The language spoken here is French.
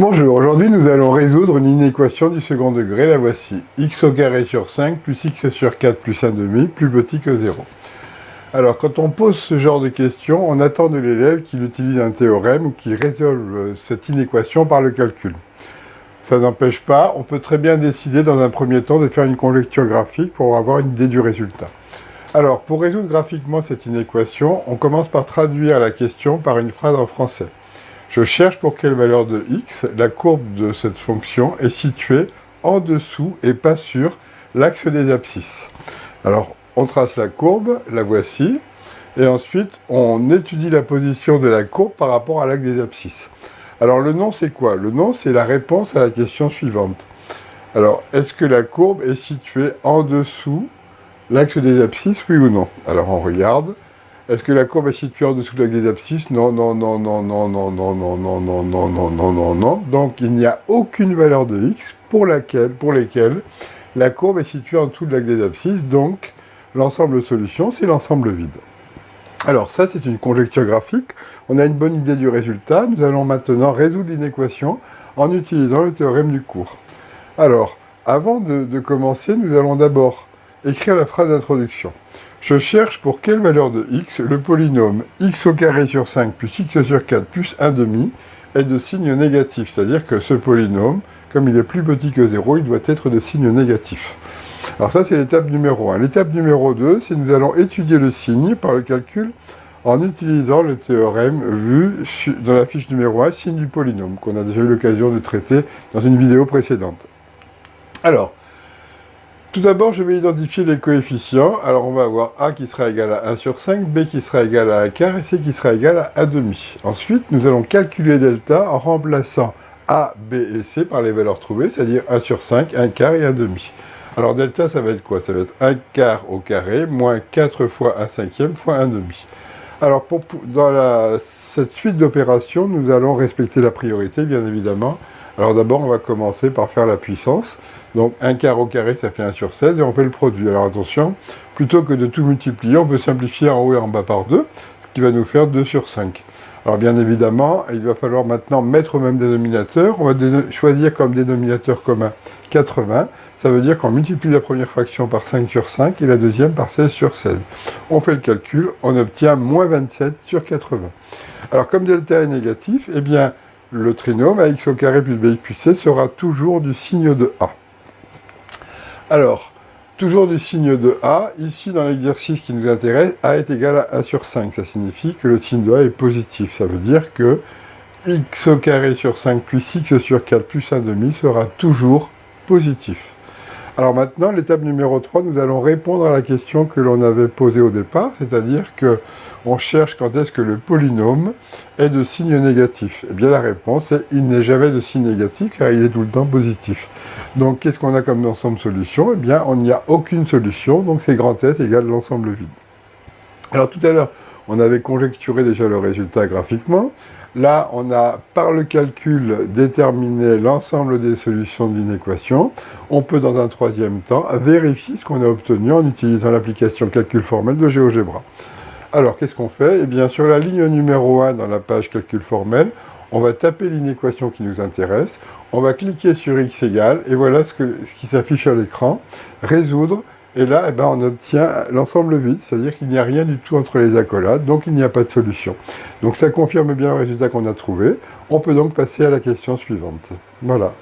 Bonjour, aujourd'hui nous allons résoudre une inéquation du second degré, la voici. X au carré sur 5 plus x sur 4 plus 1/2 plus petit que 0. Alors quand on pose ce genre de question, on attend de l'élève qu'il utilise un théorème ou qu'il résolve cette inéquation par le calcul. Ça n'empêche pas, on peut très bien décider dans un premier temps de faire une conjecture graphique pour avoir une idée du résultat. Alors pour résoudre graphiquement cette inéquation, on commence par traduire la question par une phrase en français. Je cherche pour quelle valeur de x la courbe de cette fonction est située en dessous et pas sur l'axe des abscisses. Alors, on trace la courbe, la voici, et ensuite, on étudie la position de la courbe par rapport à l'axe des abscisses. Alors, le nom, c'est quoi? Le nom, c'est la réponse à la question suivante. Alors, est-ce que la courbe est située en dessous l'axe des abscisses, oui ou non? Alors, on regarde. Est-ce que la courbe est située en dessous de l'axe des abscisses? Non, non, non, non, non, non, non, non, non, non, non, non, non, non, non. Donc, il n'y a aucune valeur de x pour lesquelles la courbe est située en dessous de l'axe des abscisses. Donc, l'ensemble solution, c'est l'ensemble vide. Alors, ça, c'est une conjecture graphique. On a une bonne idée du résultat. Nous allons maintenant résoudre l'inéquation en utilisant le théorème du cours. Alors, avant de commencer, nous allons d'abord écrire la phrase d'introduction. Je cherche pour quelle valeur de x le polynôme x au carré sur 5 plus x sur 4 plus 1/2 est de signe négatif. C'est-à-dire que ce polynôme, comme il est plus petit que 0, il doit être de signe négatif. Alors ça, c'est l'étape numéro 1. L'étape numéro 2, c'est que nous allons étudier le signe par le calcul en utilisant le théorème vu dans la fiche numéro 1, signe du polynôme, qu'on a déjà eu l'occasion de traiter dans une vidéo précédente. Alors, tout d'abord, je vais identifier les coefficients. Alors, on va avoir A qui sera égal à 1 sur 5, B qui sera égal à 1 quart et C qui sera égal à 1/2. Ensuite, nous allons calculer delta en remplaçant A, B et C par les valeurs trouvées, c'est-à-dire 1 sur 5, 1 quart et 1/2. Alors, delta, ça va être quoi? Ça va être 1 quart au carré moins 4 fois 1 cinquième fois 1/2. Alors, dans cette suite d'opérations, nous allons respecter la priorité, bien évidemment. Alors d'abord, on va commencer par faire la puissance. Donc 1 quart au carré, ça fait 1 sur 16, et on fait le produit. Alors attention, plutôt que de tout multiplier, on peut simplifier en haut et en bas par 2, ce qui va nous faire 2 sur 5. Alors bien évidemment, il va falloir maintenant mettre au même dénominateur. On va choisir comme dénominateur commun 80. Ça veut dire qu'on multiplie la première fraction par 5 sur 5 et la deuxième par 16 sur 16. On fait le calcul, on obtient moins 27 sur 80. Alors comme delta est négatif, eh bien, le trinôme ax au carré plus bx plus c sera toujours du signe de A. Alors, toujours du signe de A, ici dans l'exercice qui nous intéresse, A est égal à 1 sur 5. Ça signifie que le signe de A est positif. Ça veut dire que x au carré sur 5 plus x sur 4 plus 1/2 sera toujours positif. Alors maintenant, l'étape numéro 3, nous allons répondre à la question que l'on avait posée au départ, c'est-à-dire que on cherche quand est-ce que le polynôme est de signe négatif. Eh bien la réponse est il n'est jamais de signe négatif car il est tout le temps positif. Donc qu'est-ce qu'on a comme ensemble solution? Eh bien on n'y a aucune solution, donc c'est grand S égale l'ensemble vide. Alors tout à l'heure, on avait conjecturé déjà le résultat graphiquement. Là, on a, par le calcul, déterminé l'ensemble des solutions de l'inéquation. On peut, dans un troisième temps, vérifier ce qu'on a obtenu en utilisant l'application calcul formel de GeoGebra. Alors, qu'est-ce qu'on fait? Eh bien, sur la ligne numéro 1, dans la page calcul formel, on va taper l'inéquation qui nous intéresse. On va cliquer sur x égale, et voilà ce qui s'affiche à l'écran. Résoudre. Et là, eh ben, on obtient l'ensemble vide, c'est-à-dire qu'il n'y a rien du tout entre les accolades, donc il n'y a pas de solution. Donc ça confirme bien le résultat qu'on a trouvé. On peut donc passer à la question suivante. Voilà.